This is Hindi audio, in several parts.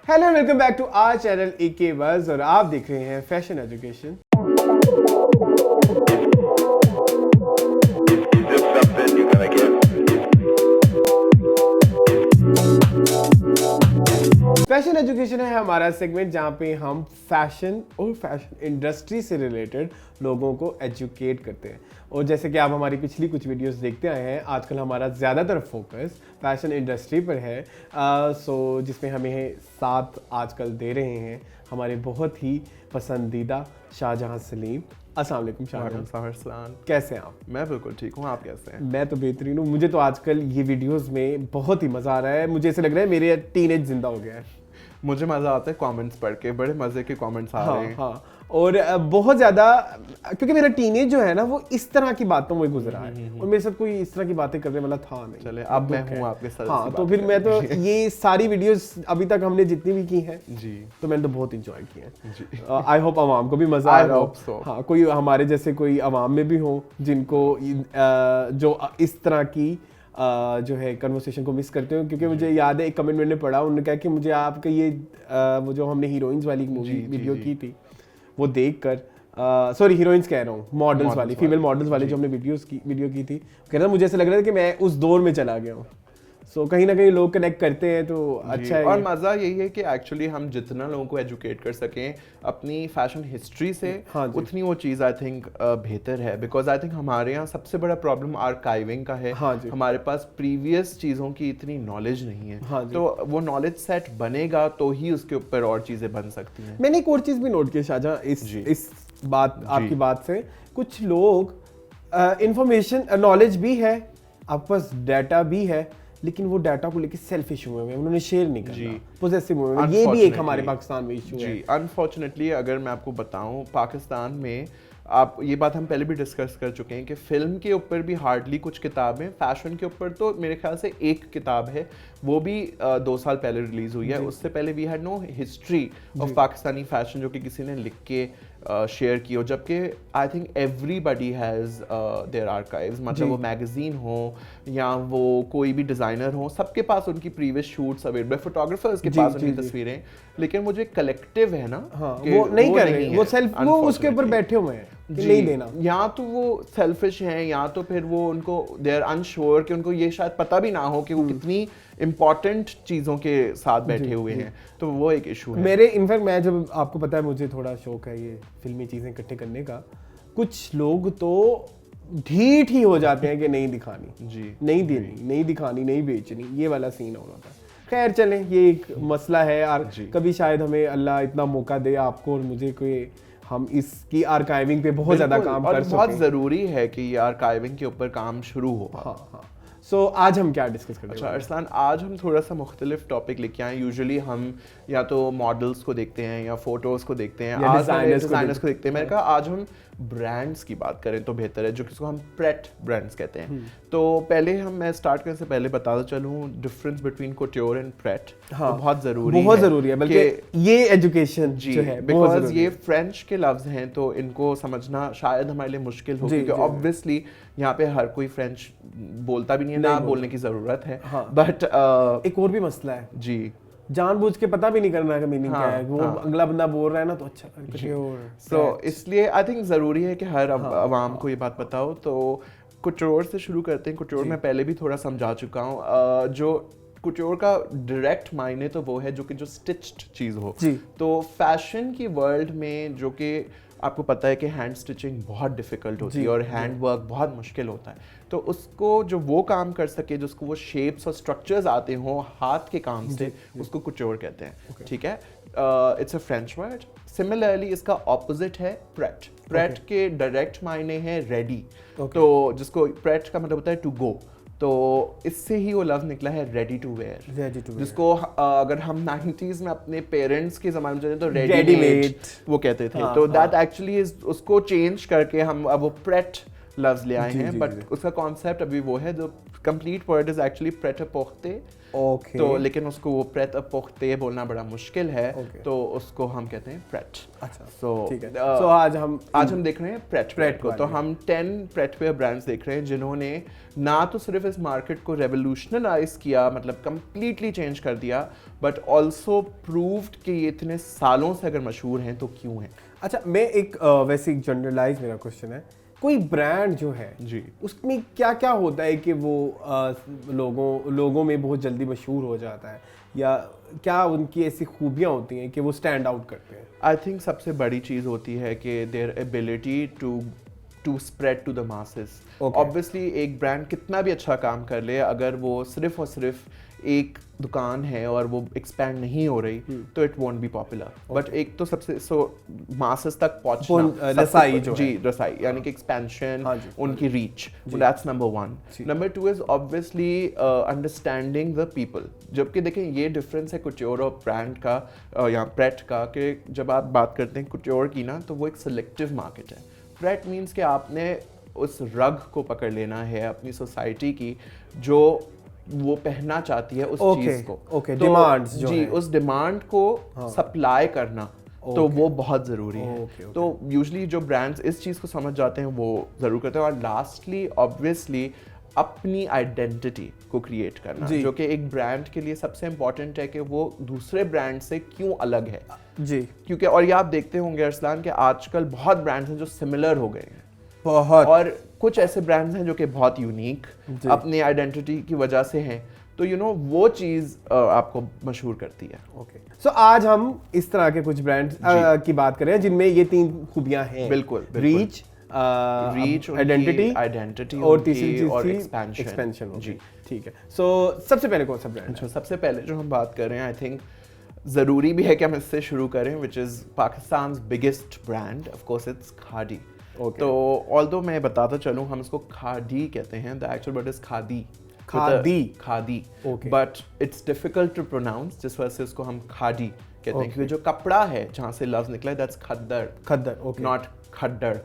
Hello welcome back to our channel AK buzz और आप देख रहे हैं फैशन एजुकेशन। फैशन एजुकेशन है हमारा सेगमेंट जहाँ पे हम फैशन और फैशन इंडस्ट्री से रिलेटेड लोगों को एजुकेट करते हैं। और जैसे कि आप हमारी पिछली कुछ वीडियोस देखते आए हैं, आजकल हमारा ज़्यादातर फोकस फैशन इंडस्ट्री पर है। जिसमें हमें साथ आजकल दे रहे हैं हमारे बहुत ही पसंदीदा शाहजहां सलीम। अस्सलाम वालेकुम शाहजहां, कैसे हैं आप? मैं बिल्कुल ठीक हूँ, आप कैसे हैं? मैं तो बेहतरीन हूँ। मुझे तो आजकल ये वीडियोस में बहुत ही मज़ा आ रहा है। मुझे ऐसे लग रहा है मेरे टीनेज जिंदा हो गया है। मुझे मज़ा आता है कमेंट्स पढ़ के, बड़े मज़े के कमेंट्स आ रहे हैं। हाँ, और बहुत ज़्यादा, क्योंकि मेरा टीनेज जो है ना वो इस तरह की बातों में गुजरा है और मेरे साथ कोई इस तरह की बातें करने वाला था नहीं। चले अब मैं हूँ आपके साथ। हाँ, तो फिर मैं तो ये सारी वीडियोस अभी तक हमने जितनी भी की हैं जी, तो मैंने तो बहुत इंजॉय किए हैं जी। आई होप अवाम को भी मज़ा आ रहा हो। so. हाँ, कोई हमारे जैसे कोई अवाम में भी हो जिनको जो इस तरह की जो है कन्वर्सेशन को मिस करते हो। क्योंकि मुझे याद है एक कमेंट मैंने पढ़ा, उन्होंने कहा कि मुझे आपका ये वो जो हमने हीरोइंस वाली मूवी वीडियो की थी वो देखकर, सॉरी हीरोइंस कह रहा हूँ, मॉडल्स वाली, फीमेल मॉडल्स वाली जो हमने वीडियो की थी, कह रहा मुझे ऐसा लग रहा था कि मैं उस दौर में चला गया हूँ। सो कहीं ना कहीं लोग कनेक्ट करते हैं तो अच्छा है। और मज़ा यही है कि एक्चुअली हम जितना लोगों को एजुकेट कर सकें अपनी फैशन हिस्ट्री से, उतनी वो चीज़ आई थिंक बेहतर है। बिकॉज आई थिंक हमारे यहाँ सबसे बड़ा प्रॉब्लम आर्काइविंग का है। हमारे पास प्रीवियस चीज़ों की इतनी नॉलेज नहीं है। तो वो नॉलेज सेट बनेगा तो ही उसके ऊपर और चीज़ें बन सकती हैं। मैंने एक और चीज़ भी नोट की शाहजहां इस बात आपकी बात से, कुछ लोग इंफॉर्मेशन नॉलेज भी है, आपके पास डाटा भी है, लेकिन वो डाटा को लेके सेल्फिश हुए हैं, उन्होंने शेयर नहीं करना, पोजेसिव हुए हैं। ये भी एक हमारे पाकिस्तान में इशू है। अनफॉर्चुनेटली अगर मैं आपको बताऊं, पाकिस्तान में आप ये बात हम पहले भी डिस्कस कर चुके हैं कि फिल्म के ऊपर भी हार्डली कुछ किताबें, फैशन के ऊपर तो मेरे ख्याल से एक किताब है, वो भी 2 साल पहले रिलीज हुई है। उससे पहले we had no history of Pakistani fashion जो कि किसी ने लिख के शेयर की हो, जबकि I think everybody has their archives. मतलब वो मैगजीन हो या वो कोई भी डिज़ाइनर हो, सबके पास उनकी प्रीवियस शूट्स अवेलेबल, फोटोग्राफर्स के पास उनकी तस्वीरें। लेकिन वो जो कलेक्टिव है ना, वो नहीं कर रहे, वो सेल्फ, वो उसके ऊपर बैठे हुए हैं कि नहीं देना। या तो वो सेल्फिश हैं या तो फिर वो उनको दे आर अनश्योर कि उनको ये शायद पता भी ना हो कि वो कितनी इंपॉर्टेंट चीज़ों के साथ बैठे हुए हैं। तो वो एक इशू है। मेरे इनफैक्ट मैं जब, आपको पता है मुझे थोड़ा शौक है ये फिल्मी चीज़ें इकट्ठे करने का, कुछ लोग तो ढीठ ही हो जाते हैं कि नहीं दिखानी, नहीं देनी, नहीं दिखानी, नहीं बेचनी, ये वाला सीन हो रहा था। खैर चलें, ये एक मसला है और कभी शायद हमें अल्लाह इतना मौका दे आपको और मुझे कोई, हम इसकी आर्काइविंग पे बहुत ज़्यादा काम कर सकें। बहुत ज़रूरी है कि ये आर्काइविंग के ऊपर काम शुरू हो। हाँ। सो आज हम क्या डिस्कस करेंगे? अच्छा अरसलान, आज हम थोड़ा सा मुख्तलिफ टॉपिक लेके आए। यूजुअली हम या तो मॉडल्स को देखते हैं या फोटोज़ को देखते हैं, आज डिज़ाइनर्स को देखते हैं। मैंने कहा आज हम ब्रांड्स की बात करें तो बेहतर है, जो किसको हम प्रेट ब्रांड्स कहते हैं। तो पहले मैं स्टार्ट करने से पहले बताता चलूँ डिफरेंस बिटवीन कुट्योर एंड प्रेट। हाँ, तो बहुत ज़रूरी है बल्कि ये एजुकेशन जो है, बिकॉज ये फ्रेंच के लफ्ज़ हैं तो इनको समझना शायद हमारे लिए मुश्किल हो, क्योंकि ऑब्वियसली यहाँ पे हर कोई फ्रेंच बोलता भी नहीं है, ना बोलने की ज़रूरत है। बट एक और भी मसला है जी, जानबूझ के पता भी नहीं करना का मीनिंग क्या है। वो अगला बंदा बोल रहा है ना तो अच्छा तो इसलिए आई थिंक ज़रूरी है कि हर अवाम को ये बात पता हो। तो कुट्योर से शुरू करते हैं। कुट्योर मैं पहले भी थोड़ा समझा चुका हूँ। जो कुट्योर का डायरेक्ट मायने तो वो है जो कि जो स्टिच्ड चीज़ हो। तो फैशन की वर्ल्ड में, जो कि आपको पता है कि हैंड स्टिचिंग बहुत डिफ़िकल्ट होती है और हैंड वर्क बहुत मुश्किल होता है, तो उसको जो वो काम कर सके, जिसको वो शेप्स और स्ट्रक्चर्स आते हों हाथ के काम से, उसको कुट्योर कहते हैं। ठीक है, it's a French word. Similarly इसका ऑपोजिट है प्रेट। प्रेट के डायरेक्ट मायने हैं रेडी। तो जिसको प्रेट का मतलब होता है टू गो, तो इससे ही वो लफ्ज़ निकला है रेडी टू वेयर, जिसको अगर हम 90s में अपने पेरेंट्स के ज़माने में चले तो रेडीमेड वो कहते थे। तो दैट एक्चुअली उसको चेंज करके हम अब वो प्रेट लफ्ज़ ले आए हैं। बट उसका कॉन्सेप्ट अभी वो है, जो complete word is actually pret a porter okay तो लेकिन उसको वो प्रेट पोख्ते बोलना बड़ा मुश्किल है, Okay. तो उसको हम कहते हैं प्रेट। अच्छा सो ठीक है। सो आज हम देख रहे हैं प्रेट Pret को। तो वाले। हम 10 प्रेटवेयर ब्रांड्स देख रहे हैं जिन्होंने ना तो सिर्फ इस मार्केट को रेवोल्यूशनलाइज किया, मतलब कंप्लीटली चेंज कर दिया, बट ऑल्सो प्रूव्ड कि ये इतने सालों से अगर मशहूर हैं तो क्यों हैं। अच्छा, मैं एक वैसे एक जनरलाइज मेरा क्वेश्चन है, कोई ब्रांड जो है जी उसमें क्या क्या होता है कि वो लोगों में बहुत जल्दी मशहूर हो जाता है, या क्या उनकी ऐसी खूबियाँ होती हैं कि वो स्टैंड आउट करते हैं? आई थिंक सबसे बड़ी चीज़ होती है कि their ability to spread to the masses. Okay. Obviously एक ब्रांड कितना भी अच्छा काम कर ले, अगर वो सिर्फ और सिर्फ एक दुकान है और वो एक्सपैंड नहीं हो रही तो it won't be popular. But एक तो सबसे मासेस तक पहुंचना, रसाई जो जी है। रसाई यानी कि एक्सपेंशन, हाँ जी, उनकी reach, that's number 1। Number 2 is obviously understanding the people. जबकि देखें ये डिफरेंस है कुट्योर और ब्रांड का या प्रेट का, कि जब आप बात करते हैं कुट्योर की ना, तो वो एक सिलेक्टिव मार्केट है। प्रेट मीन्स कि आपने उस रग को पकड़ लेना है अपनी सोसाइटी की जो वो पहनना चाहती है उस चीज को। ओके, डिमांड्स जो जी है। उस डिमांड को सप्लाई करना, तो वो बहुत ज़रूरी है। ओके। तो यूजुअली जो ब्रांड्स इस चीज़ को समझ जाते हैं वो ज़रूर करते हैं। और लास्टली ऑब्वियसली अपनी आइडेंटिटी को क्रिएट करना, जो कि एक ब्रांड के लिए सबसे इम्पॉर्टेंट है कि वो दूसरे ब्रांड से क्यों अलग है। जी, क्योंकि और ये आप देखते होंगे अरसलान कि आजकल बहुत ब्रांड्स हैं जो सिमिलर हो गए हैं, बहुत। और कुछ ऐसे ब्रांड्स हैं जो कि बहुत यूनिक अपनी आइडेंटिटी की वजह से हैं। तो वो चीज़ आपको मशहूर करती है। ओके, सो आज हम इस तरह के कुछ ब्रांड्स की बात करें जिनमें ये 3 खूबियां हैं। बिल्कुल। रीच, आइडेंटिटी और तीसरी चीज और थी एक्सपेंशन। एक्सपेंशन। जी ठीक है। सो सबसे पहले कौन सा ब्रांड? अच्छा, सबसे पहले जो हम बात कर रहे हैं, आई थिंक ज़रूरी भी है कि हम इससे शुरू करें, which is Pakistan biggest brand, of course it's Khaadi. Okay. तो ऑल्दो मैं बताता चलूँ, हम इसको खादी कहते हैं, the actual word is Khaadi. Khaadi Okay. But it's difficult to pronounce, जिस वजह से इसको हम खादी कहते हैं, Okay. क्योंकि जो कपड़ा है जहाँ से लफ्ज निकला है that's khaddar, okay, not khaddar.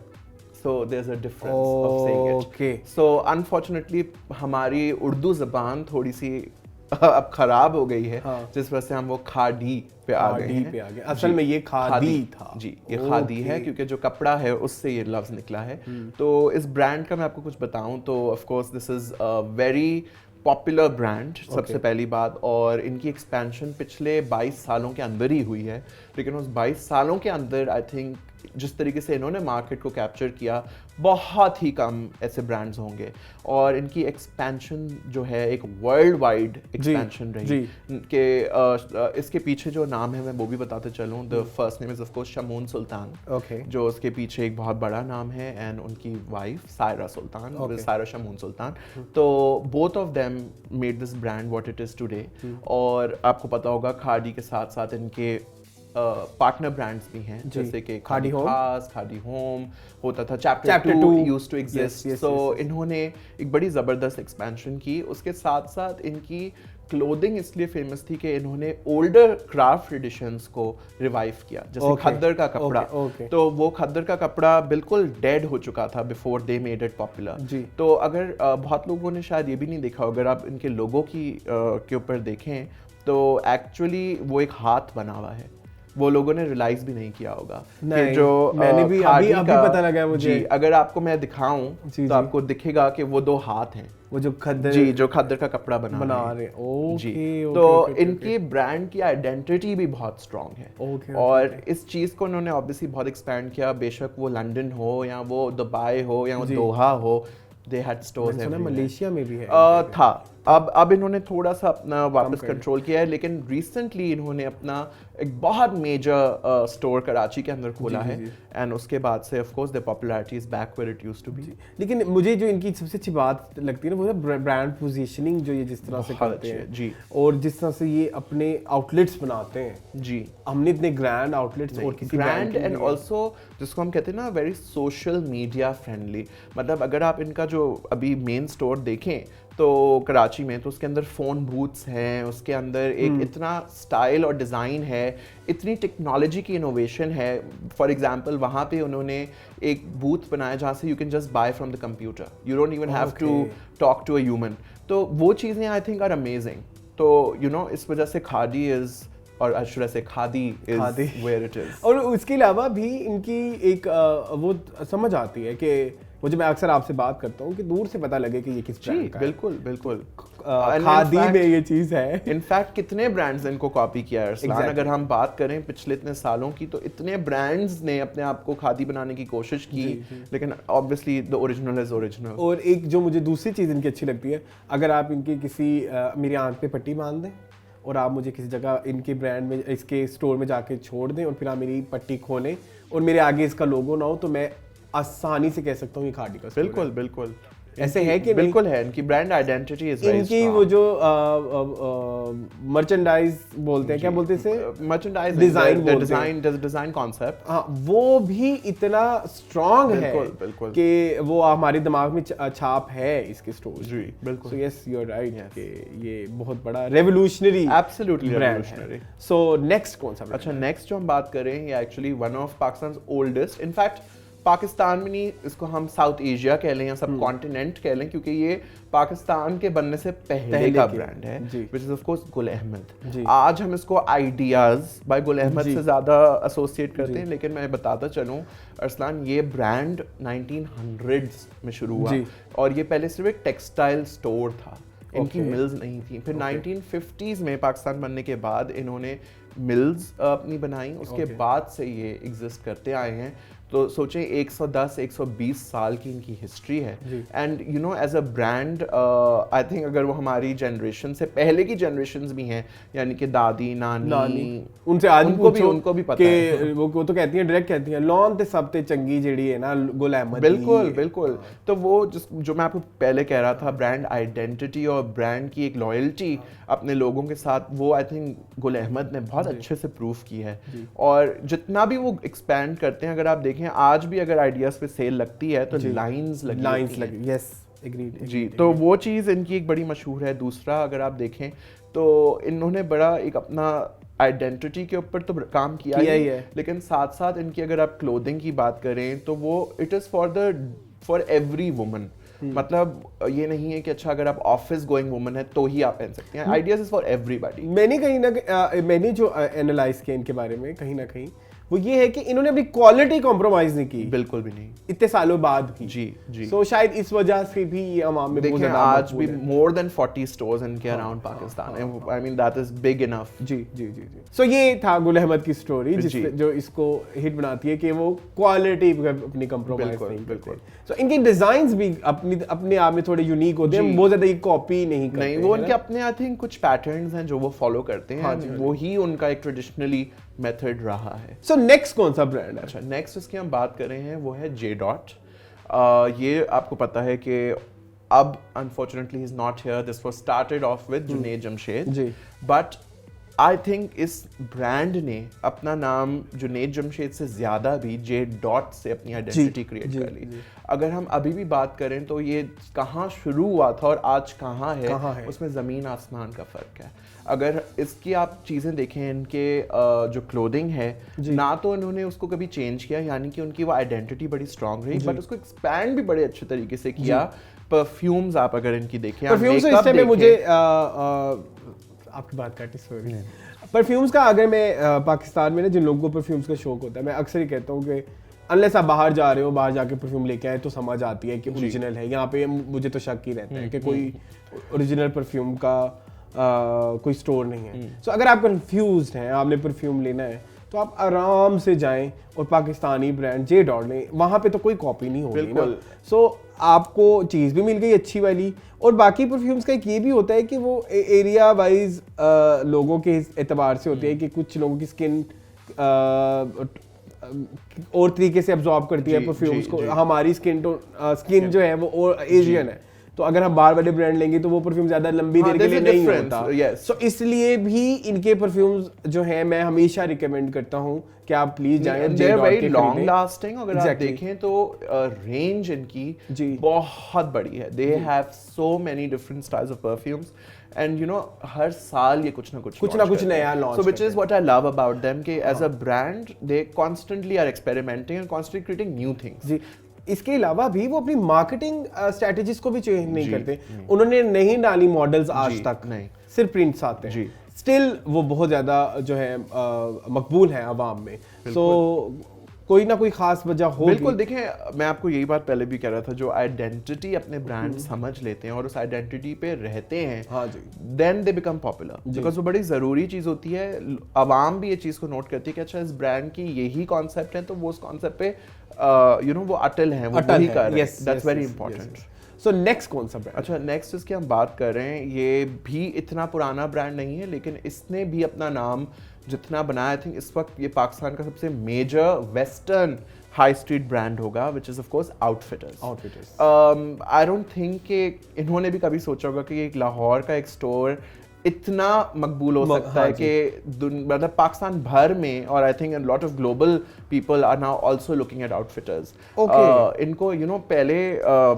So there's a difference of saying it. Okay. So unfortunately हमारी उर्दू ज़बान थोड़ी सी अब खराब हो गई है, जिस वजह से हम वो खादी पे आ गए हैं। असल में ये खादी था। जी, ये खादी है क्योंकि जो कपड़ा है उससे ये लफ्ज़ निकला है। तो इस ब्रांड का मैं आपको कुछ बताऊं तो of course this is a very popular brand, सबसे पहली बात। और इनकी एक्सपेंशन पिछले 22 सालों के अंदर ही हुई है, लेकिन उस 22 सालों के अंदर आई थिंक जिस तरीके से इन्होंने मार्केट को कैप्चर किया, बहुत ही कम ऐसे ब्रांड्स होंगे। और इनकी एक्सपेंशन जो है एक वर्ल्ड वाइड एक्सपेंशन रही कि इसके पीछे जो नाम है मैं वो भी बताते चलूँ। The first name is of course Shamoon Sultan, जो उसके पीछे एक बहुत बड़ा नाम है, एंड उनकी वाइफ सायरा सुल्तान, सायरा शमून सुल्तान। तो both of them made this brand what it is today. और आपको पता होगा खादी के साथ साथ इनके पार्टनर ब्रांड्स भी हैं, जैसे कि खादी खास, खादी होम होता था, चैप्टर 2 यूज्ड टू एग्जिस्ट। सो इन्होंने एक बड़ी ज़बरदस्त एक्सपेंशन की। उसके साथ साथ इनकी क्लोथिंग इसलिए फेमस थी कि इन्होंने ओल्डर क्राफ्ट ट्रेडिशंस को रिवाइव किया, जैसे खद्दर का कपड़ा। तो वो खद्दर का कपड़ा बिल्कुल डेड हो चुका था before they made it popular. तो अगर बहुत लोगों ने शायद ये भी नहीं देखा, अगर आप इनके लोगो के ऊपर देखें तो एक्चुअली वो एक हाथ बना हुआ है। वो लोगों ने रियलाइज भी नहीं किया होगा कि जो मैंने भी अभी पता लगा मुझे। जी, अगर आपको मैं दिखाऊं तो आपको दिखेगा कि वो 2 हाथ हैं, वो जो खद्दर, जी, जो खद्दर का कपड़ा बना रहे हैं। जी, तो इनकी ब्रांड की आइडेंटिटी भी बहुत स्ट्रांग है। और इस चीज़ को उन्होंने ऑब्वियसली बहुत एक्सपैंड किया, बेशक वो लंदन हो या वो दुबई हो या वो दोहा हो, they had stores everywhere. Malaysia में भी है था। अब इन्होंने थोड़ा सा अपना वापस कंट्रोल किया है, लेकिन रिसेंटली इन्होंने अपना एक बहुत मेजर स्टोर कराची के अंदर खोला है, एंड उसके बाद से of course the popularity is back where it used to be. लेकिन मुझे जो इनकी सबसे अच्छी बात लगती है ना, वो ब्रांड पोजीशनिंग, जो ये जिस तरह से करते हैं जी, और जिस तरह से ये अपने आउटलेट्स बनाते हैं। जी, हमने इतने ग्रैंड आउटलेट्स और किसी ब्रांड एंड ऑल्सो जिसको हम कहते हैं ना वेरी सोशल मीडिया फ्रेंडली। मतलब अगर आप इनका जो अभी मेन स्टोर देखें तो कराची में, तो उसके अंदर फ़ोन बूथ्स हैं, उसके अंदर एक इतना स्टाइल और डिज़ाइन है, इतनी टेक्नोलॉजी की इनोवेशन है। फॉर एग्जांपल वहाँ पे उन्होंने एक बूथ बनाया जहाँ से you can just buy from the computer, you don't even have to talk to a human. तो वो चीज़ें आई थिंक आर अमेजिंग। तो इस वजह से खादी इज, और I should say Khaadi is where it is. और उसके अलावा भी इनकी एक वो समझ आती है कि वो जो मैं अक्सर आपसे बात करता हूँ कि दूर से पता लगे कि ये किस ब्रांड का है। बिल्कुल बिल्कुल, खादी में ये चीज है। इनफैक्ट कितने ब्रांड्स इनको कॉपी किया है अरसलान। अगर हम बात करें पिछले इतने सालों की, तो इतने ब्रांड्स ने अपने आप को खादी बनाने की कोशिश की, लेकिन obviously the original is original. और एक जो मुझे दूसरी चीज इनकी अच्छी लगती है, अगर आप इनकी किसी मेरी आंख पे पट्टी बांध दें और आप मुझे किसी जगह इनके ब्रांड में, इसके स्टोर में जाके छोड़ दें और फिर आप मेरी पट्टी खोलें और मेरे आगे इसका लोगो ना हो, तो मैं आसानी से कह सकता हूँ ये खादी का स्टोर है। बिल्कुल बिल्कुल, ऐसे है कि बिल्कुल है। इनकी ब्रांड आइडेंटिटी इज वेरी इनकी वो जो मर्चेंडाइज बोलते हैं, क्या बोलते हैं इसे, मर्चेंडाइज डिजाइन कॉन्सेप्ट, हाँ, वो भी इतना स्ट्रांग है बिल्कुल कि वो हमारे दिमाग में छाप है इसके स्टोर। जी बिल्कुल। So yes you are right कि ये बहुत बड़ा revolutionary, absolutely revolutionary. So next कौन सा? अच्छा, नेक्स्ट जो हम बात करें, ये actually one of Pakistan oldest, in fact Pakistan में नहीं, इसको हम साउथ एशिया कह लें या सब कॉन्टिनेंट कह लें, क्योंकि ये पाकिस्तान के बनने से पहले का ब्रांड है, which is of course Gul Ahmed. आज हम इसको आइडियाज बाय गुल अहमद से ज्यादा एसोसिएट करते हैं, लेकिन मैं बताता चलूं अरसलान, ये ब्रांड 1900s में शुरू हुआ और ये पहले सिर्फ एक टेक्सटाइल स्टोर था, इनकी मिल्स नहीं थी। फिर 1950s में पाकिस्तान बनने के बाद इन्होंने मिल्स अपनी बनाई, उसके बाद से ये एग्जिस्ट करते आए हैं। तो सोचें 110-120 साल की इनकी हिस्ट्री है। And as a brand I think अगर वो हमारी जनरेशन से पहले की जनरेशंस भी हैं, यानी कि दादी नानी उनसे आज उनको भी पता है, वो तो कहती हैं, डायरेक्ट कहती हैं, लॉन ते सब ते चंगी जेड़ी है ना गुल अहमद। बिल्कुल बिल्कुल। तो वो जो मैं आपको पहले कह रहा था, ब्रांड आइडेंटिटी और ब्रांड की एक लॉयल्टी अपने लोगों के साथ, वो आई थिंक गुल अहमद ने बहुत अच्छे से प्रूव की है। और जितना भी वो एक्सपैंड करते हैं, अगर आप देखें आज भी अगर आइडियाज पे सेल लगती है तो लाइंस लगी, यस एग्रीड जी। तो वो चीज़ इनकी एक बड़ी मशहूर है। दूसरा अगर आप देखें तो इन्होंने बड़ा एक अपना आइडेंटिटी के ऊपर तो काम किया ही है, लेकिन साथ साथ इनकी अगर आप क्लोथिंग की बात करें तो वो it is for every woman. मतलब ये नहीं है कि अच्छा अगर आप ऑफिस गोइंग वुमन है तो ही आप पहन सकते हैं, आइडियाज इज फॉर एवरीबॉडी। मैंने जो एनालाइज किया इनके बारे में कहीं ना कहीं वो ये है कि इन्होंने अपनी क्वालिटी कॉम्प्रोमाइज नहीं की, बिल्कुल भी नहीं, इतने सालों बाद भी। जी। सो शायद इस वजह से भी ये अवाम में देखें आज भी मोर देन 40 स्टोर्स इनके around Pakistan, I mean that is big enough. जी। सो ये था गुल अहमद की स्टोरी, जो इसको हिट बनाती है कि वो क्वालिटी अपनी कॉम्प्रोमाइज नहीं करते। सो इनके डिजाइन्स भी अपने आप में थोड़े यूनिक होते हैं, बहुत ज्यादा कॉपी नहीं करते। वो उनके अपने आई थिंक कुछ पैटर्न्स हैं जो वो फॉलो करते हैं, वो ही उनका एक ट्रेडिशनली मेथड रहा है। सो नेक्स्ट कौन सा ब्रांड है? अच्छा, नेक्स्ट इसकी हम बात कर रहे हैं वो है जे डॉट। ये आपको पता है कि अब unfortunately is not here, this was started off with Junaid Jamshed, but I think इस ब्रांड ने अपना नाम जुनैद जमशेद से ज्यादा भी जे डॉट से अपनी आइडेंटिटी क्रिएट कर ली। अगर हम अभी भी बात करें तो ये कहाँ शुरू हुआ था और आज कहाँ है, उसमें ज़मीन आसमान का फ़र्क है। अगर इसकी आप चीज़ें देखें, इनके जो क्लोथिंग है ना, तो इन्होंने उसको कभी चेंज किया, यानी कि उनकी वो आइडेंटिटी बड़ी स्ट्रांग रही, बट उसको एक्सपैंड भी बड़े अच्छे तरीके से किया। परफ्यूम्स आप अगर इनकी देखें, परफ्यूम्स इस टाइम में मुझे आपकी बात काटी, सॉरी। परफ्यूम्स का अगर मैं पाकिस्तान में ना जिन लोगों को परफ्यूम्स का शौक होता है, मैं अक्सर ही कहता हूँ कि अनलेस आप बाहर जा रहे हो, बाहर जाके परफ्यूम लेके आए तो समझ आती है कि ओरिजिनल है। यहाँ पे मुझे तो शक ही रहता है कि कोई ओरिजिनल परफ्यूम का कोई स्टोर नहीं है। सो अगर आप कंफ्यूज्ड हैं, आपने परफ्यूम लेना है, तो आप आराम से जाएं और पाकिस्तानी ब्रांड जे डॉट लें, वहाँ पे तो कोई कॉपी नहीं होगी ना। सो आपको चीज़ भी मिल गई अच्छी वाली। और बाकी परफ्यूम्स का एक ये भी होता है कि वो एरिया वाइज लोगों के एतबार से होती है कि कुछ लोगों की स्किन और तरीके से अब्जॉर्ब करती है परफ्यूम्स को। हमारी स्किन जो है वो एशियन है, तो अगर हम बाहर वाले ब्रांड लेंगे तो वो परफ्यूम ज्यादा लंबी देर के लिए नहीं होता। सो इसलिए भी इनके परफ्यूम्स जो है मैं हमेशा रिकमेंड करता हूँ कि आप प्लीज जाएं। They are very long lasting. अगर आप देखें तो रेंज इनकी बहुत बड़ी है। They have so many different styles of perfumes and हर साल ये कुछ ना कुछ नया launch. So which is what I love about them कि as a brand they constantly are experimenting and constantly creating new things. इसके अलावा भी वो अपनी मार्केटिंग स्ट्रेटजीज को भी चेंज नहीं करते। उन्होंने नहीं डाली मॉडल्स आज तक, नहीं, सिर्फ प्रिंट्स आते हैं, स्टिल वो बहुत ज्यादा जो है मकबूल है आवाम में। सो कोई ना कोई खास वजह होगी। बिल्कुल, देखें मैं आपको यही बात पहले भी कह रहा था, जो आइडेंटिटी अपने ब्रांड समझ लेते हैं और उस आइडेंटिटी पे रहते हैं, हाँ जी, then they become popular, because वो बड़ी ज़रूरी चीज़ होती है। आवाम भी ये चीज़ को नोट करती है कि अच्छा इस ब्रांड की यही कॉन्सेप्ट है, तो वो उस कॉन्सेप्ट पे वो अटल हैं, वो वही कर रहे हैं। That's very important. So next कौन सा ब्रांड? अच्छा, नेक्स्ट इसकी हम बात कर रहे हैं, ये भी इतना पुराना ब्रांड नहीं है, लेकिन इसने भी अपना नाम जितना बनाया, आई थिंक इस वक्त ये पाकिस्तान का सबसे major western high street brand होगा, which is of course Outfitters. I don't think कि इन्होंने भी कभी सोचा होगा कि एक लाहौर का एक स्टोर इतना मकबूल हो सकता है कि मतलब पाकिस्तान भर में, और I think lot of global people are now also looking at Outfitters. इनको पहले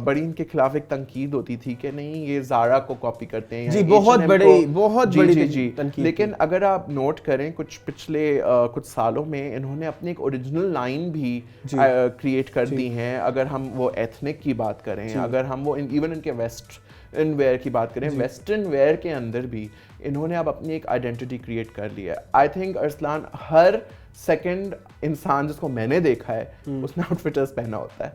बड़ी इनके खिलाफ एक तंकीद होती थी कि नहीं ये ज़ारा को कॉपी करते हैं, जी, बहुत बड़ी जी। लेकिन अगर आप नोट करें कुछ पिछले कुछ सालों में इन्होंने अपनी एक ओरिजिनल लाइन भी क्रिएट कर दी हैं। अगर हम वो एथनिक की बात करें, अगर हम वो इवन इनके वेस्टर्न वेयर की बात करें, वेस्टर्न वेयर के अंदर भी इन्होंने अब अपनी एक आइडेंटिटी क्रिएट कर ली है। I think Arsalan, her second इंसान जिसको मैंने देखा है उसने आउटफिटर्स पहना होता है।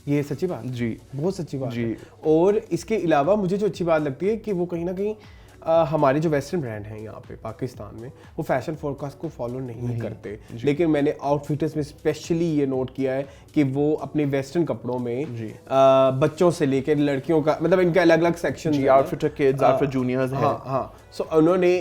ये सच्ची बात जी, बहुत सच्ची बात जी। है। और इसके अलावा मुझे जो अच्छी बात लगती है कि वो कहीं ना कहीं हमारे जो वेस्टर्न ब्रांड हैं यहाँ पे पाकिस्तान में, वो फैशन फोरकास्ट को फॉलो नहीं करते। लेकिन मैंने आउटफिटर्स में स्पेशली ये नोट किया है कि वो अपने वेस्टर्न कपड़ों में बच्चों से लेकर लड़कियों का, मतलब इनका अलग अलग section, outfitter kids, outfitter juniors है। हाँ, सो उन्होंने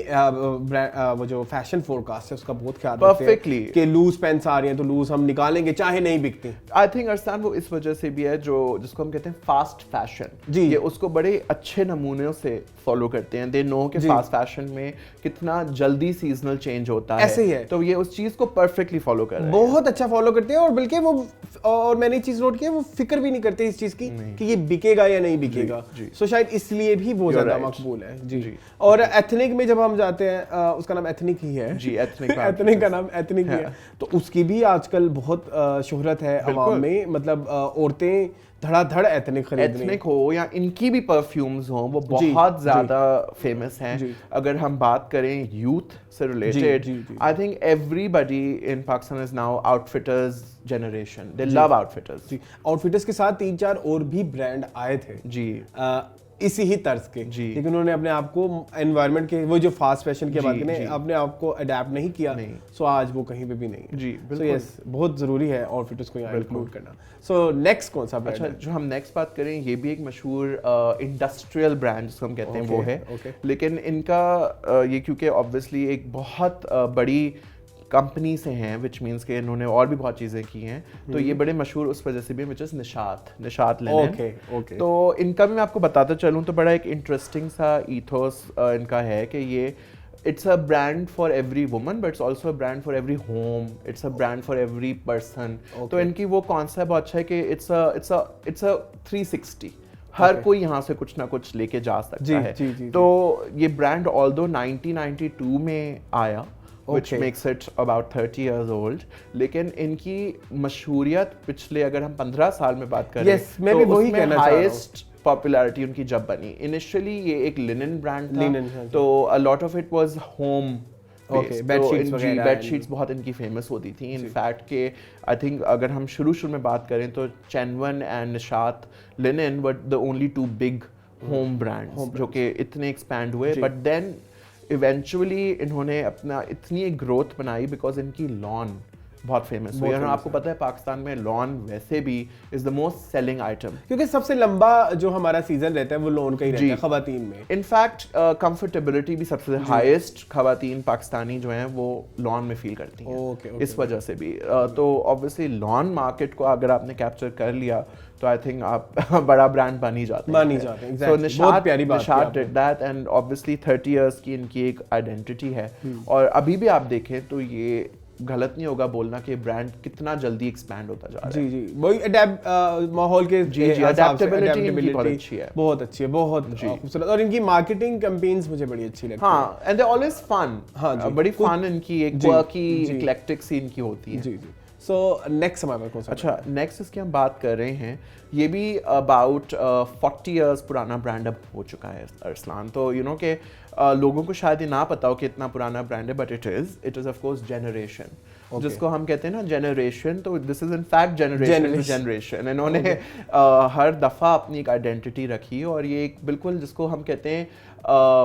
वो जो फैशन फोरकास्ट है उसका बहुत ख्याल रखते हैं कि लूज पैंट्स आ रही हैं तो लूज हम निकालेंगे चाहे नहीं बिकती। आई थिंक अरसान वो इस वजह से भी है जो जिसको हम कहते हैं फास्ट फैशन, जी, ये उसको बड़े अच्छे नमूनों से फॉलो करते हैं। दे नो कि फास्ट फैशन में कितना जल्दी सीजनल चेंज होता है, ऐसे ही है, तो ये उस चीज को परफेक्टली फॉलो कर रहे हैं, बहुत अच्छा फॉलो करते हैं। और बल्कि वो, और मैंने चीज नोट की है, वो फिक्र भी नहीं करते इस चीज की कि ये बिकेगा या नहीं बिकेगा। सो शायद इसलिए भी बहुत ज्यादा मकबूल है। जी। और एथनिक में जब हम जाते हैं, उसका नाम एथनिक ही है जी, एथनिक का नाम एथनिक ही है, तो उसकी भी आजकल बहुत शोहरत है अवाम में। मतलब औरतें धड़ाधड़ एथनिक खरीदने, एथनिक हो या इनकी भी परफ्यूम्स हो, वो बहुत ज्यादा फेमस हैं। अगर हम बात करें यूथ से related, I think everybody in Pakistan is now outfitters generation, they love outfitters. Outfitters के साथ 3-4 और भी ब्रांड आए थे जी, इसी ही तर्ज के, लेकिन उन्होंने अपने आप को एनवायरनमेंट के, वो जो फास्ट फैशन की बात करें, अपने आप को अडेप्ट नहीं किया। सो आज वो कहीं पे भी नहीं है। जी, बिल्कुल। यस, बहुत जरूरी है आउटफिट्स को यहाँ इंक्लूड करना। सो नेक्स्ट कौन सा ब्रांड? अच्छा, जो हम नेक्स्ट बात करें, ये भी एक मशहूर इंडस्ट्रियल ब्रांड जिसको हम कहते हैं वो है। लेकिन इनका ये क्योंकि ऑब्वियसली एक बहुत बड़ी कंपनी से हैं, विच मीन्स के इन्होंने और भी बहुत चीज़ें की हैं, तो ये बड़े मशहूर उस वजह से भी, विच इज़ निशात लिनन। तो इनका भी मैं आपको बताता चलूँ तो बड़ा एक इंटरेस्टिंग सा ईथोस इनका है कि ये it's a brand for every woman, but it's also a brand for every home, it's a brand for every person. तो इनकी वो कॉन्सेप्ट बहुत अच्छा है कि इट्स अ 360, हर कोई यहाँ से कुछ ना कुछ लेके जा सकता है। तो ये ब्रांड ऑल्दो 1992 में आया, which makes it about 30 years old, लेकिन इनकी मशहूरियत पिछले, अगर हम 15 साल में बात करें, मैं भी वही कहना चाह रहा हूं। हाईएस्ट पॉपुलैरिटी उनकी जब बनी। इनिशियली ये एक लिनन ब्रांड था, तो a lot of it was home based, bedsheets बहुत इनकी फेमस होती थी। इनफैक्ट के आई थिंक अगर हम शुरू में बात करें तो ChenOne and Nishat linen were the only 2 big home brands जो कि इतने एक्सपैंड हुए। बट देन इवेंचुअली इन्होंने अपना इतनी एक ग्रोथ बनाई बिकॉज इनकी लॉन बहुत फेमस हुई। और आपको पता है पाकिस्तान में लॉन वैसे भी is the most selling item, क्योंकि सबसे लंबा जो हमारा सीजन रहता है वो लॉन का ही रहता है खवातीन में। इनफैक्ट कंफर्टेबिलिटी भी सबसे हाईएस्ट खवातीन पाकिस्तानी जो हैं वो लॉन में फील करती हैं। इस वजह से भी तो ऑब्वियसली लॉन मार्केट को अगर आपने कैप्चर कर लिया तो आई थिंक आप बड़ा ब्रांड बन ही जाते हैं। So Nishat did that and obviously 30 years की इनकी एक आइडेंटिटी है। और अभी भी आप देखें तो ये गलत नहीं होगा बोलना कि ब्रांड कितना जल्दी एक्सपैंड होता जा रहा है। जी वही माहौल के अडैप्टेबिलिटी बहुत अच्छी है, बहुत खूबसूरत। और इनकी मार्केटिंग कैंपेन्स मुझे बड़ी अच्छी लगती है। हाँ, एंड दे ऑलवेज फन। हाँ जी, बड़ी फन इनकी एक क्वर्की इक्लेक्टिक सी इनकी होती है। जी सो नेक्स्ट हमारे पास कौन सा? अच्छा, नेक्स्ट इसकी हम बात कर रहे हैं, ये भी अबाउट 40 इयर्स पुराना ब्रांड अब हो चुका है अरसलान। तो यू नो कि लोगों को शायद ये ना पता हो कि इतना पुराना ब्रांड है, but it is of course generation, जिसको हम कहते हैं ना जनरेशन। तो this is in fact generation to generation. इन्होंने हर दफ़ा अपनी एक आइडेंटिटी रखी, और ये एक बिल्कुल जिसको हम कहते हैं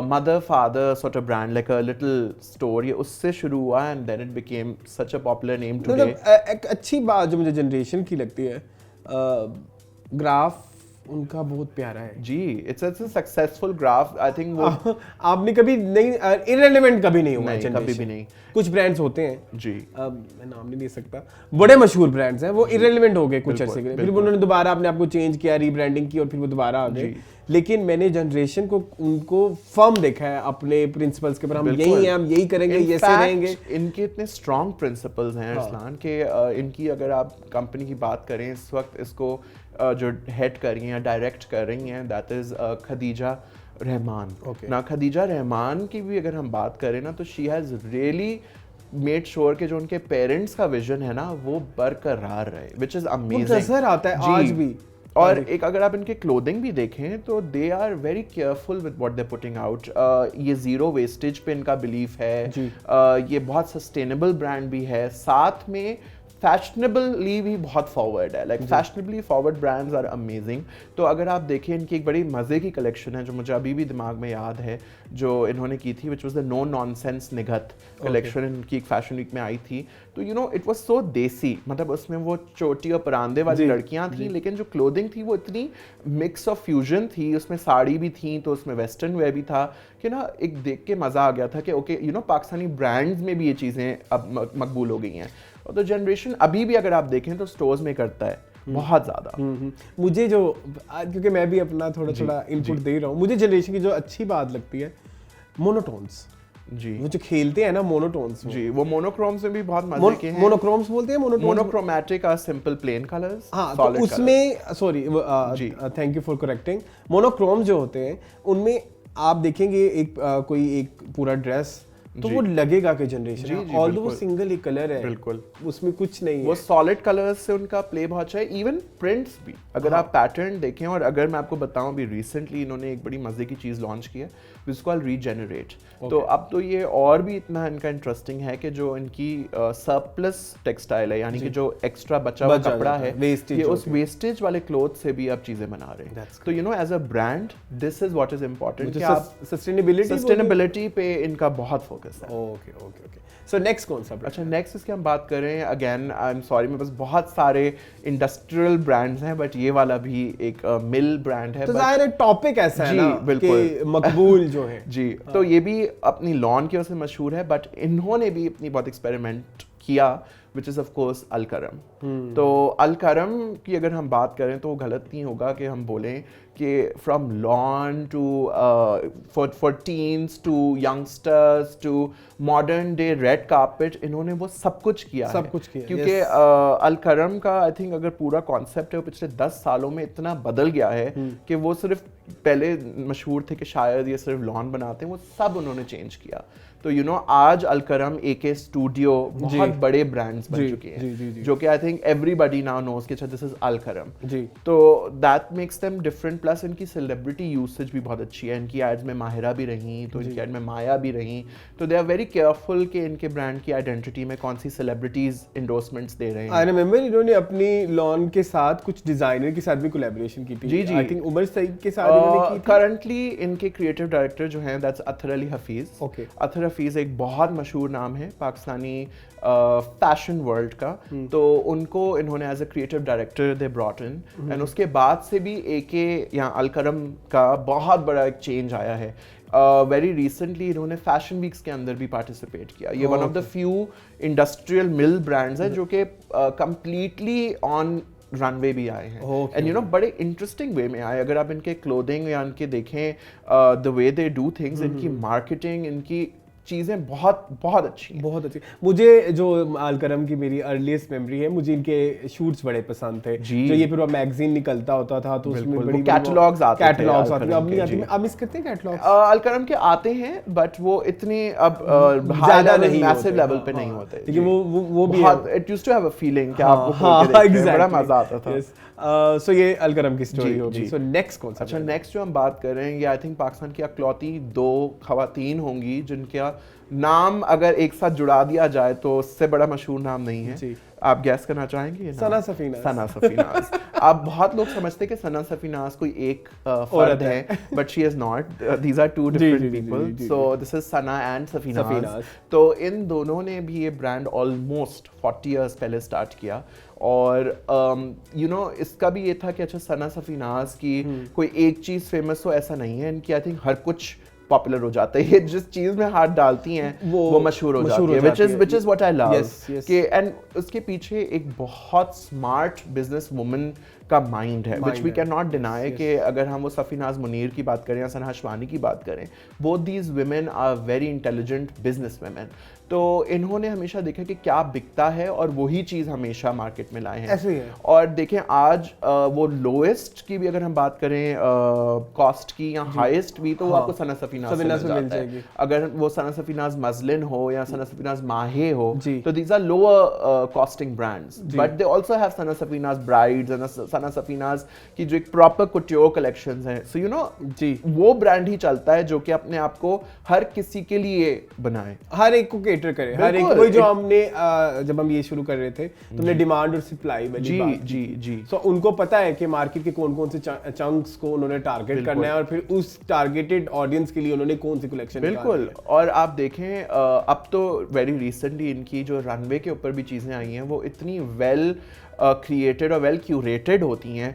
mother father sort of brand, like a little store, ये उससे शुरू हुआ and then it became such a popular name today. एक अच्छी बात जो मुझे जनरेशन की लगती है, ग्राफ उनका बहुत प्यारा है जी। It's a successful graph, I think वो आपने कभी नहीं, इररिलेवेंट कभी नहीं हुआ नहीं, generation। कभी भी नहीं। कुछ ब्रांड्स होते हैं जी, मैं नाम नहीं ले सकता, बड़े मशहूर ब्रांड्स हैं, वो इररिलेवेंट हो गए कुछ अरसे के लिए, फिर उन्होंने दोबारा अपने आप को चेंज किया, रीब्रांडिंग की, और फिर वो दोबारा आ गए। लेकिन मैंने जनरेशन को उनको फर्म देखा है अपने प्रिंसिपल्स के ऊपर, हम यही हैं, हम यही करेंगे, ऐसे रहेंगे। इनके इतने स्ट्रॉन्ग प्रिंसिपल्स हैं अरसलान के। इनकी अगर आप कंपनी की बात करें इस वक्त, इसको जो हेड कर रही हैं या डायरेक्ट कर रही हैं, दैट इज खदीजा रहमान। ना खदीजा रहमान की भी अगर हम बात करें ना, तो she has really made sure कि जो उनके पेरेंट्स का विजन है ना, वो बरकरार रहे, विच इज अमेजिंग। नजर आता है आज भी। और एक अगर आप इनके क्लोथिंग भी देखें तो they are very careful with what they putting out. ये जीरो वेस्टेज पे इनका बिलीफ है। ये बहुत सस्टेनेबल ब्रांड भी है, साथ में फैशनेबली भी बहुत फॉरवर्ड है। Like fashionably forward brands are amazing. तो अगर आप देखें, इनकी एक बड़ी मज़े की कलेक्शन है जो मुझे अभी भी दिमाग में याद है, जो इन्होंने की थी, which was the no nonsense Nigaat collection. इनकी एक फैशन वीक में आई थी। तो you know it was so desi, मतलब उसमें वो चोटी और परांदे वाली लड़कियां थी, लेकिन जो क्लोथिंग थी वो इतनी मिक्स ऑफ फ्यूजन थी। उसमें साड़ी भी थी, तो उसमें वेस्टर्न वेयर भी था, कि ना एक देख के मज़ा आ गया था कि okay you know Pakistani brands में भी ये चीज़ें अब मकबूल हो गई हैं। और तो जनरेशन अभी भी अगर आप देखें तो स्टोर्स में करता है बहुत ज़्यादा। मुझे जो, क्योंकि मैं भी अपना थोड़ा इनपुट दे रहा हूँ, मुझे जनरेशन की जो अच्छी बात लगती है, मोनोटोन्स। जी, वो जो खेलते हैं ना मोनोटोन्स, जी, वो मोनोक्रोम्स में भी बहुत मजे के हैं। मोनोक्रोम्स बोलते हैं, monochromatic are simple plain colours. हाँ, तो उसमें sorry, thank you for correcting. Monochrome जो होते हैं उनमें आप देखेंगे कोई एक पूरा ड्रेस, तो वो लगेगा कि जनरेशन है, ऑल्दो वो सिंगल ही कलर है, बिल्कुल उसमें कुछ नहीं है, वो सॉलिड कलर्स से उनका प्ले बहुत अच्छा है। इवन प्रिंट्स भी अगर आप पैटर्न देखें, और अगर मैं आपको बताऊं भी रिसेंटली इन्होंने एक बड़ी मजे की चीज़ लॉन्च की है, विच कॉल्ड रीजेनरेट। तो अब तो ये और भी इतना इनका इंटरेस्टिंग है कि जो इनकी सरप्लस टेक्सटाइल है, यानी कि जो एक्स्ट्रा बचा हुआ कपड़ा है, ये उस वेस्टेज वाले क्लोथ से भी आप चीज़ें बना रहे हैं। तो you know as a brand this is what is important कि आप सस्टेनेबिलिटी पे इनका बहुत फोकस है। Okay okay okay. So next कौन सा? अच्छा, नेक्स्ट इसकी हम बात करें, अगेन आई एम सॉरी, मेरे पास बहुत सारे इंडस्ट्रियल ब्रांड्स हैं, बट ये वाला भी एक मिल ब्रांड है। तो ज़ाहिर है टॉपिक ऐसा है ना, बिल्कुल मकबूल जो है। जी, तो ये भी अपनी लॉन की वजह से मशहूर है, बट इन्होंने भी अपनी बहुत एक्सपेरिमेंट किया, विच इज़ ऑफ कोर्स अलकरम। तो अलकरम की अगर हम बात करें तो गलत नहीं होगा कि हम बोलें कि from lawn to for teens to youngsters to modern day red carpet, इन्होंने वो सब कुछ किया, क्योंकि अलकरम का आई थिंक अगर पूरा कॉन्सेप्ट है वो पिछले 10 सालों में इतना बदल गया है कि वो सिर्फ पहले मशहूर थे कि शायद ये सिर्फ लॉन बनाते हैं, वो सब उन्होंने चेंज किया। तो यू नो आज अलकरम, AK स्टूडियो, बहुत बड़े ब्रांड्स बन चुके हैं, जो कि I think everybody now knows कि दिस इज अलकरम। तो that makes them different. Plus इनकी सेलिब्रिटी यूसेज भी बहुत अच्छी है। इनकी एड्स में माहिरा भी रही, तो इनकी एड में माया भी रही। तो दे आर वेरी केयरफुल कि इनके ब्रांड की आइडेंटिटी में कौन सी सेलिब्रिटीज एंडोर्समेंट्स दे रहे हैं। आई रिमेंबर इन्होंने अपनी लॉन के साथ कुछ डिजाइनर के साथ भी कोलैबोरेशन की थी। जी, आई थिंक उमर सईद के साथ इन्होंने की थी। करंटली इनके क्रिएटिव डायरेक्टर जो हैं दैट्स अतहर अली हफीज। अतहर हफीज एक बहुत मशहूर नाम है पाकिस्तानी फैशन वर्ल्ड का। तो उनको इन्होंने as a creative director they brought in, and उसके बाद से भी AK या अलकरम का बहुत बड़ा एक चेंज आया है। वेरी रिसेंटली इन्होंने फैशन वीक्स के अंदर भी पार्टिसिपेट किया। ये one of the few industrial mill brands है जो कि कंप्लीटली ऑन रनवे भी आए हैं, एंड यू नो बड़े इंटरेस्टिंग वे में आए। अगर आप इनके क्लोथिंग या इनके देखें the way they do things, इनकी मार्केटिंग, इनकी चीज़ें बहुत बहुत अच्छी हैं। बहुत अच्छी। मुझे जो अलकरम की मेरी अर्लीस्ट मेमोरी है, मुझे इनके शूट्स बड़े पसंद थे। जी। जो ये पूरा मैगजीन निकलता होता था तो उसमें बिल्कुल, बड़ी वो कैटलॉग्स आते थे कैटलॉग्स आते थे। अलकरम अब नहीं के, आते। जी। आप मिस करते हैं कैटलॉग्स? अलकरम के आते हैं बट वो इतने अब ज्यादा नहीं मैसिव होते, लेवल हाँ, पे नहीं हाँ। होते। क्योंकि जी। वो भी बहुत it used to have a feeling कि आप वो खोल हाँ, के देखते हैं, बड़ा exactly. मजा आता था। Yes. सो ये अलकरम की स्टोरी जी, होगी। जी। सो नेक्स्ट कौन सा? अच्छा, नेक्स्ट जो हम बात कर रहे हैं, ये आई थिंक पाकिस्तान की अकलौती 2 खवातीन होंगी जिनका नाम अगर एक साथ जुड़ा दिया जाए तो उससे बड़ा मशहूर नाम नहीं है। जी। आप गैस करना चाहेंगे ये नाम? सना सफीनाज। सना सफीनाज। आप बहुत लोग समझते हैं कि सना सफीनाज कोई एक फर्द है, but she is not. These are 2 different people. So this is Sana and Safinaz. तो इन दोनों ने भी ये ब्रांड ऑलमोस्ट 40 इयर्स पहले स्टार्ट किया। और यू नो इसका भी ये था कि अच्छा, सना सफीनाज की कोई एक चीज़ फेमस हो ऐसा नहीं है, इनकी आई थिंक हर कुछ पॉपुलर हो जाता है। ये जिस चीज में हाथ डालती हैं वो मशहूर हो जाती है, which is what I love। कि एंड उसके पीछे एक बहुत स्मार्ट बिजनेस वुमन का माइंड है, which we cannot deny। कि अगर हम वो सफीनाज मुनीर की बात करें या सना हशवानी की बात करें, both these women are very intelligent business women। तो इन्होंने हमेशा देखा कि क्या बिकता है और वही चीज़ हमेशा मार्केट में लाए हैं। ऐसे ही है। और देखें आज वो लोएस्ट की भी अगर हम बात करें कॉस्ट की या हाईएस्ट भी, तो वो आपको सना सफीनाज से मिल जाता है। अगर वो सना सफीनाज मजलिन हो या सना सफीनाज माहे हो, तो these are lower costing brands, but they also have Sana Safinaz brides and Sana Safinaz की जो एक प्रॉपर कुट्योर कलेक्शंस हैं। सो यू नो जी, वो ब्रांड ही चलता है जो कि अपने आप को हर किसी के लिए बनाए, हर एक को करे, हर एक। वही जो हमने जब हम ये शुरू कर रहे थे, तुमने डिमांड और सप्लाई वाली बात की। जी। सो उनको पता है कि मार्केट के कौन-कौन से चंक्स को उन्होंने टारगेट करना है और फिर उस टारगेटेड ऑडियंस के लिए उन्होंने कौन सी कलेक्शन बिल्कुल। और आप देखें अब तो वेरी रिसेंटली इनकी जो रनवे के ऊपर भी चीज़ें आई हैं वो इतनी वेल क्रिएटेड और वेल क्यूरेटेड होती हैं।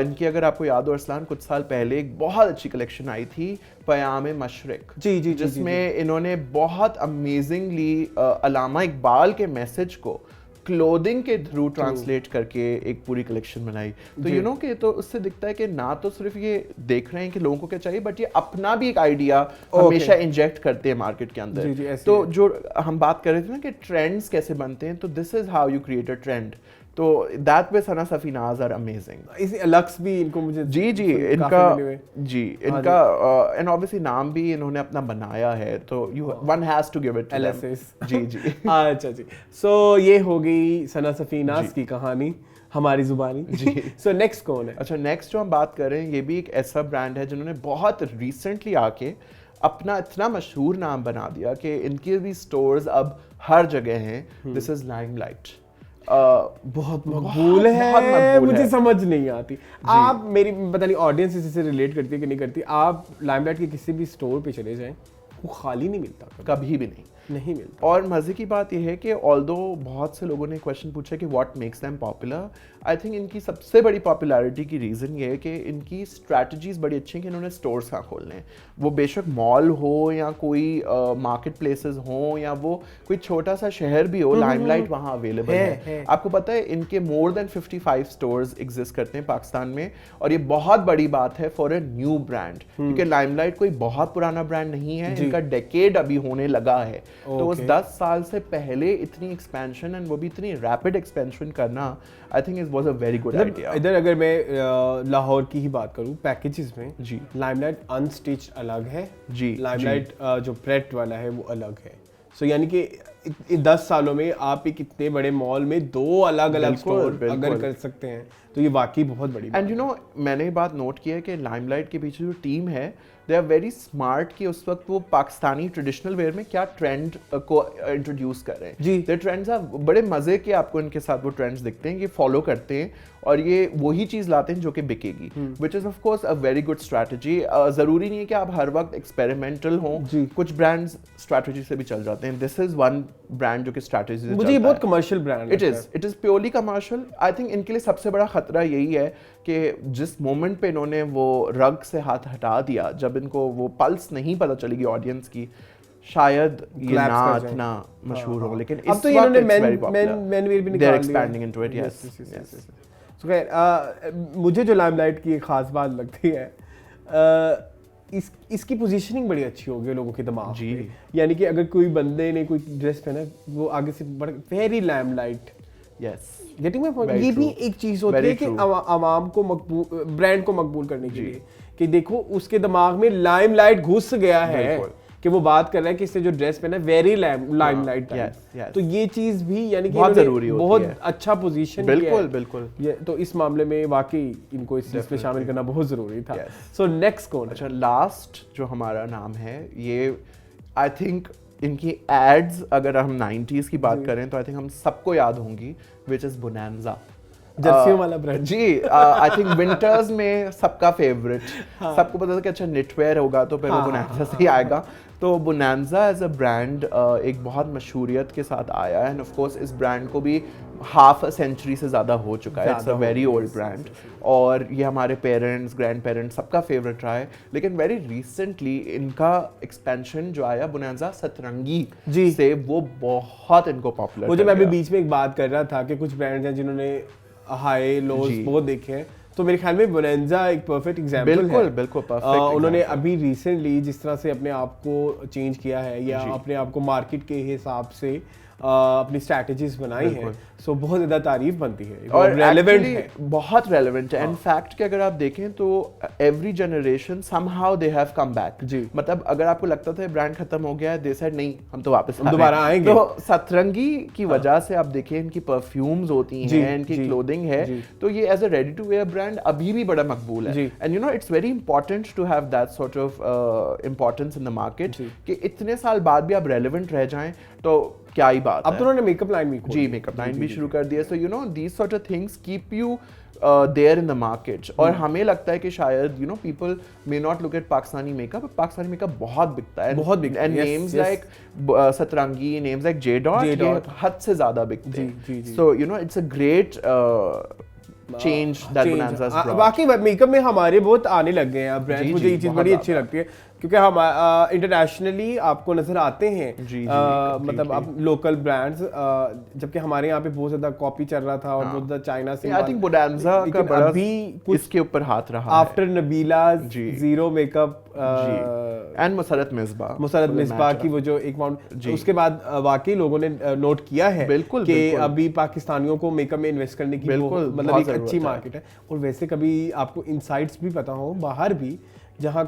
इनकी अगर आपको याद हो अरसलान, कुछ साल पहले एक बहुत अच्छी कलेक्शन आई थी पयाम मशरिक, जी, जिसमें इन्होंने बहुत अमेजिंगली अल्लामा इकबाल के मैसेज को क्लोथिंग के थ्रू ट्रांसलेट करके एक पूरी कलेक्शन बनाई। तो यू नो कि तो उससे दिखता है कि ना तो सिर्फ ये देख रहे हैं कि लोगों को क्या चाहिए, बट ये अपना भी एक आइडिया हमेशा इंजेक्ट करते हैं मार्केट के अंदर। तो जो हम बात कर रहे थे ना कि ट्रेंड्स कैसे बनते हैं, तो this is how you create a trend. तो that way Sana Safinaz are amazing. इसी लक्स भी इनको मुझे जी इनका एंड ऑब्वियसली नाम भी इन्होंने अपना बनाया है, तो you one has to give it to them. जी अच्छा जी। सो ये हो गई सना सफीनाज की कहानी हमारी जुबानी जी। सो नेक्स्ट कौन है? अच्छा, नेक्स्ट जो हम बात कर रहे हैं, ये भी एक ऐसा ब्रांड है जिन्होंने बहुत रिसेंटली आके अपना इतना मशहूर नाम बना दिया कि इनके भी स्टोर्स अब हर जगह हैं। This is limelight. बहुत मकबूल है, मुझे समझ नहीं आती। आप मेरी पता नहीं ऑडियंस इससे रिलेट करती है कि नहीं करती। आप लाइमलाइट के किसी भी स्टोर पे चले जाएं, वो खाली नहीं मिलता, कभी भी नहीं मिलता। और मज़े की बात यह है कि ऑल्दो बहुत से लोगों ने क्वेश्चन पूछा कि what makes them popular, I think इनकी सबसे बड़ी पॉपुलैरिटी की रीज़न ये है कि इनकी स्ट्रैटेजीज बड़ी अच्छी हैं कि इन्होंने स्टोर्स कहाँ खोलने हैं। वो बेशक मॉल हो या कोई मार्केट प्लेसेस हो या वो कोई छोटा सा शहर भी हो, लाइमलाइट वहाँ अवेलेबल है। आपको पता है इनके मोर देन 55 स्टोर्स एग्जिस्ट करते हैं पाकिस्तान में, और ये बहुत बड़ी बात है फॉर अ न्यू ब्रांड, क्योंकि लाइमलाइट कोई बहुत पुराना ब्रांड नहीं है। इनका डेकेड अभी होने लगा है। तो उस 10 साल से पहले इतनी एक्सपेंशन एंड वो भी इतनी रैपिड एक्सपेंशन करना, I think it was a very good idea. इधर अगर मैं लाहौर की ही बात करूं, पैकेजेस में जी लाइमलाइट अनस्टिच्ड अलग है जी, लाइमलाइट जो प्रेट वाला है वो अलग है। सो यानी कि 10 सालों में आप एक इतने बड़े मॉल में 2 अलग अलग स्टोर अगर कर सकते हैं तो ये वाकई बहुत बड़ी बात है। एंड यू नो मैंने ये बात नोट की है कि लाइमलाइट के पीछे जो टीम है, दे आर वेरी स्मार्ट कि उस वक्त वो पाकिस्तानी ट्रेडिशनल वेयर में क्या ट्रेंड को इंट्रोड्यूस कर रहे हैं जी। दे ट्रेंड्स आर बड़े मजे के, आपको इनके साथ वो ट्रेंड्स दिखते हैं, ये फॉलो करते हैं और ये वही चीज लाते हैं जो कि बिकेगी, which is of course a very good strategy. जरूरी नहीं है कि आप हर वक्त एक्सपेरिमेंटल हो, कुछ ब्रांड्स स्ट्रैटेजी से भी चल जाते हैं। दिस इज वन ब्रांड जो कि स्ट्रैटेजी से मुझे ये बहुत commercial brand it is purely commercial. I think इनके लिए सबसे बड़ा खतरा यही है कि जिस मोमेंट पे इन्होंने वो रग से हाथ हटा दिया, जब इनको वो पल्स नहीं पता चलेगी ऑडियंस की, शायद ये ना इतना मशहूर हो। लेकिन अब तो इन्होंने मेन वेयर भी निकाल दिया, expanding into it. Yes so खैर मुझे जो लाइमलाइट की एक खास बात लगती है, इसकी पोजीशनिंग बड़ी अच्छी होगी लोगों के दिमाग जी। में, यानी कि अगर कोई बंदे ने कोई ड्रेस पहना वो आगे से very lamplight, yes getting my point. Very ये भी true. एक चीज होती Very है कि true. आवाम को मकबूल, ब्रांड को मकबूल करने के लिए कि देखो उसके दिमाग में लाइमलाइट घुस गया है बिल्कुल। कि वो बात कर रहा है कि इससे जो ड्रेस पहना है वेरी लाइमलाइट yes, yes. तो ये चीज भी यानी कि बहुत इन्होंने जरूरी होती बहुत है। अच्छा पोजीशन बिल्कुल बिल्कुल। ये तो इस मामले में वाकई इनको इस चीज में शामिल करना बहुत जरूरी था। Yes. सो नेक्स्ट कौन है? अच्छा, लास्ट जो हमारा नाम है, ये आई थिंक इनकी एड्स अगर हम 90s की बात करें तो आई थिंक हम सबको याद होंगी, विच इज बोनांजा। जर्सियों वाला ब्रांड। जी, आई थिंक विंटर्स में सबका फेवरेट। सबको पता था कि अच्छा निटवेयर होगा तो फिर वो बोनांजा से ही आएगा। तो बोनांजा एज अ ब्रांड एक बहुत मशहूरियत के साथ आया है, एंड ऑफ कोर्स इस ब्रांड को भी हाफ अ सेंचुरी से ज़्यादा हो चुका है। It's a very old brand, और ये हमारे पेरेंट्स, ग्रैंड पेरेंट्स सबका फेवरेट रहा है। लेकिन वेरी रिसेंटली इनका एक्सपेंशन जो आया बोनांजा सतरंगी जी से, वो बहुत इनको पॉपुलर। वो जो मैं अभी बीच में एक बात कर रहा था कि कुछ ब्रांड्स हैं जिन्होंने हाई लोज जी। बहुत देखे हैं, तो मेरे ख्याल में बोनांजा एक परफेक्ट एग्जांपल है। बिल्कुल बिल्कुल परफेक्ट। उन्होंने अभी रिसेंटली जिस तरह से अपने आप को चेंज किया है या अपने आप को मार्केट के हिसाब से अपनी स्ट्रैटेजीज बनाई है, सो बहुत ज्यादा तारीफ बनती है और रेलेवेंट है, बहुत रेलेवेंट है। इन फैक्ट कि अगर आप देखें तो every generation somehow they have come back. जी। मतलब अगर आपको लगता था ब्रांड खत्म हो गया है, दे सेड नहीं, हम तो वापस दोबारा आएंगे। तो सतरंगी की वजह से आप देखिए इनकी परफ्यूम्स होती हैं, इनकी क्लोथिंग है, तो ये as a ready to wear brand अभी भी बड़ा मकबूल है। And you know it's very important to have that sort of importance in the market कि इतने साल बाद भी आप रेलेवेंट रह जाएं, तो क्या ही बात अब है। तो उन्होंने मेकअप लाइन भी जी, मेकअप लाइन भी शुरू कर दिया। So you know these sort of things keep you there in the market. और हमें लगता है कि शायद you know people may not look at Pakistani makeup, Pakistani makeup बहुत बिकता है, बहुत बिकता है। And names like Satrangi, names like J dot हद से ज्यादा बिकते हैं। So you know it's a great change that Bonanza has brought. बाकी मेकअप में हमारे बहुत आने लग गए हैं अब ब्रांड्स, मुझे ये चीज़ बड़ी अच्छी लगती है क्योंकि हम इंटरनेशनली आपको नजर आते हैं। मतलब आप लोकल ब्रांड्स, जबकि हमारे यहाँ पे बहुत ज्यादा कॉपी चल रहा था और बहुत ज्यादा चाइना से। आई थिंक बोनांजा का बड़ा अभी इसके ऊपर हाथ रहा after Nabila zero makeup and Musarrat Misbah की वो जो एक माउंट, उसके बाद वाकई लोगों ने नोट किया है बिल्कुल कि अभी पाकिस्तानियों को मेकअप में इन्वेस्ट करने की मतलब एक अच्छी मार्केट है। और वैसे कभी आपको इनसाइट्स भी पता हो बाहर भी, जहाँ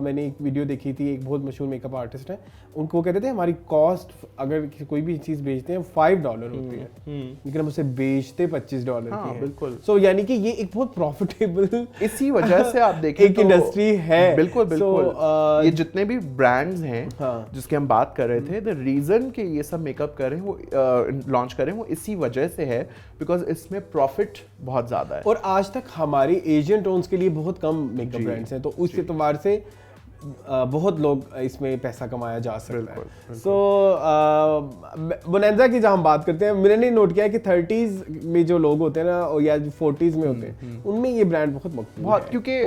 मैंने एक वीडियो देखी थी, एक बहुत मशहूर मेकअप आर्टिस्ट है, उनको कहते थे हमारी कॉस्ट अगर कोई भी चीज़ बेचते हैं $5 होती है, लेकिन हम उसे बेचते $25 की है। बिल्कुल। सो यानी कि ये एक बहुत प्रॉफिटेबल इसी वजह से आप देखें एक इंडस्ट्री है। बिल्कुल बिल्कुल। ये जितने भी ब्रांड्स हैं जिसके हम बात कर रहे थे, द रीजन कि ये सब मेकअप करें वो लॉन्च करें वो इसी वजह से है, बिकॉज इसमें प्रॉफिट बहुत ज्यादा है। और आज तक हमारे एशियन टोन्स के लिए बहुत कम मेकअप ब्रांड्स हैं, तो उस एतबार से बहुत लोग इसमें पैसा कमाया जा सकता है। सो बोनांजा की जहाँ हम बात करते हैं, मैंने नोट किया है कि 30s में जो लोग होते हैं ना या 40s में होते हैं, उनमें ये ब्रांड बहुत मकबूल है, क्योंकि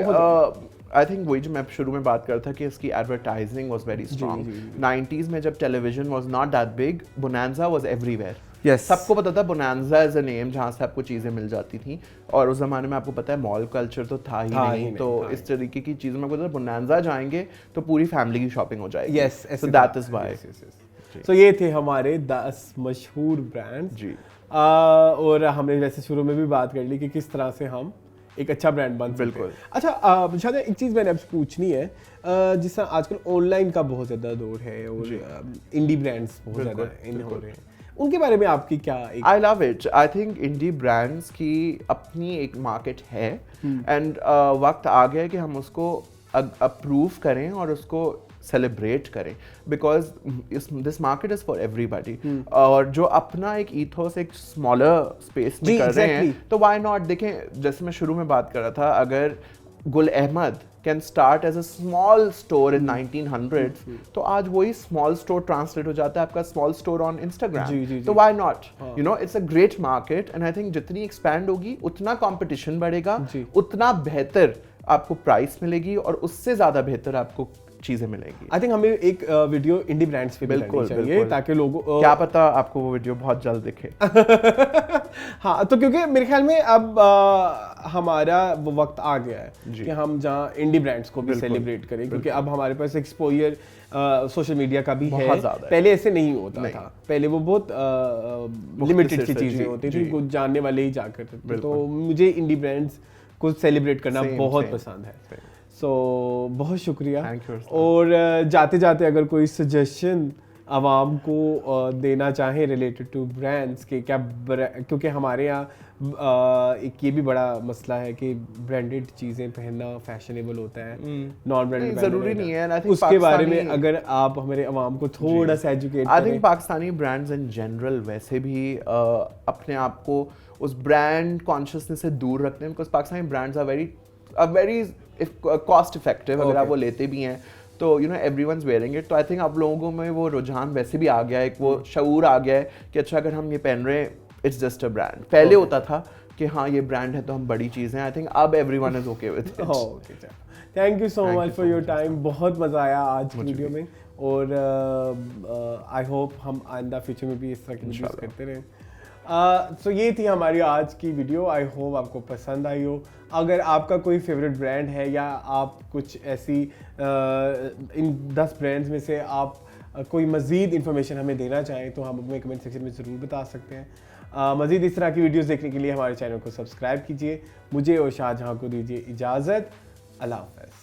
आई थिंक वही जो मैं शुरू में बात कर रहा था कि इसकी advertising was very strong. 90s में जब television was not that big, bonanza was everywhere. सबको पता था बोनांजा इज अ नेम जहाँ से आपको चीज़ें मिल जाती थी, और उस जमाने में आपको पता है मॉल कल्चर तो था ही नहीं, तो इस तरीके की चीज़ों में पता बोनांजा जाएंगे तो पूरी फैमिली की शॉपिंग हो जाएगी। So that is why. So ये थे हमारे 10 मशहूर ब्रांड्स जी। और हमने वैसे शुरू में भी बात कर ली कि किस तरह से हम एक अच्छा ब्रांड बन सकते हैं। अच्छा शायद एक चीज़ मैंने आपसे पूछनी है, जिस तरह आजकल ऑनलाइन का बहुत ज़्यादा दौर है और इंडी ब्रांड्स बहुत ज़्यादा इन हो रहे हैं, उनके बारे में आपकी क्या? I love it. I think indie brands की अपनी एक मार्केट है, एंड वक्त आ गया है कि हम उसको अप्रूव करें और उसको सेलिब्रेट करें, because this market is for everybody. और जो अपना एक ईथोस एक स्मॉलर स्पेस में कर रहे हैं, तो व्हाई नॉट। देखें, जैसे मैं शुरू में बात कर रहा था, अगर Gul Ahmed can start as a small store in 1900s, तो आज वही स्मॉल स्टोर ट्रांसलेट हो जाता है आपका स्मॉल स्टोर ऑन इंस्टाग्राम। तो why not, you know it's a great market, and I think जितनी एक्सपैंड होगी उतना कंपटीशन बढ़ेगा, उतना बेहतर आपको प्राइस मिलेगी और उससे ज्यादा बेहतर आपको चीजें मिलेगी। आई थिंक हमें एक वीडियो इंडी ब्रांड्स पे बिल्कुल चाहिए, ताकि लोगों क्या पता आपको वो वीडियो बहुत जल्द दिखे। हाँ, तो क्योंकि मेरे ख्याल में अब हमारा वो वक्त आ गया है कि हम जहाँ इंडी ब्रांड्स को भी सेलिब्रेट करें, क्योंकि अब हमारे पास एक्सपोजर सोशल मीडिया का भी है। पहले ऐसे नहीं होता था, पहले वो बहुत लिमिटेड सी चीजें होती थी, कुछ जानने वाले ही जा करते थे। तो मुझे इंडी ब्रांड्स को सेलिब्रेट करना बहुत पसंद है। सो बहुत शुक्रिया। और जाते जाते अगर कोई सजेशन आवाम को देना चाहें रिलेटेड टू ब्रांड्स के, क्या क्योंकि हमारे यहाँ एक ये भी बड़ा मसला है कि ब्रांडेड चीज़ें पहनना फैशनेबल होता है, नॉन ब्रांडेड ज़रूरी नहीं है। उसके बारे में अगर आप हमारे आवाम को थोड़ा सा educate I think Pakistani brands in general वैसे भी अपने आप को उस ब्रांड कॉन्शियसनेस से दूर रखते हैं, because Pakistani brands are very cost effective. अगर आप वो लेते भी हैं तो you know everyone's wearing it. तो आई थिंक आप लोगों में वो रुझान वैसे भी आ गया है, एक वो शऊर आ गया है कि अच्छा अगर हम ये पहन रहे हैं इट्स जस्ट अ ब्रांड। पहले होता था कि हाँ ये ब्रांड है तो हम बड़ी चीज़ हैं। आई थिंक अब everyone is okay with it. Okay, thank you so much for your time. बहुत मज़ा आया आज की वीडियो में, और आई होप हम आइंदा फ्यूचर में भी इस तरह की वीडियोस करते रहें। सो ये थी हमारी आज की वीडियो। आई होप आपको पसंद आई हो। अगर आपका कोई फेवरेट ब्रांड है या आप कुछ ऐसी इन 10 ब्रांड्स में से आप कोई मज़ीद इन्फॉर्मेशन हमें देना चाहें तो हम अपने कमेंट सेक्शन में ज़रूर बता सकते हैं। मज़ीद इस तरह की वीडियोस देखने के लिए हमारे चैनल को सब्सक्राइब कीजिए। मुझे और शाहजहां को दीजिए इजाज़त। अल्लाह हाफ़िज़।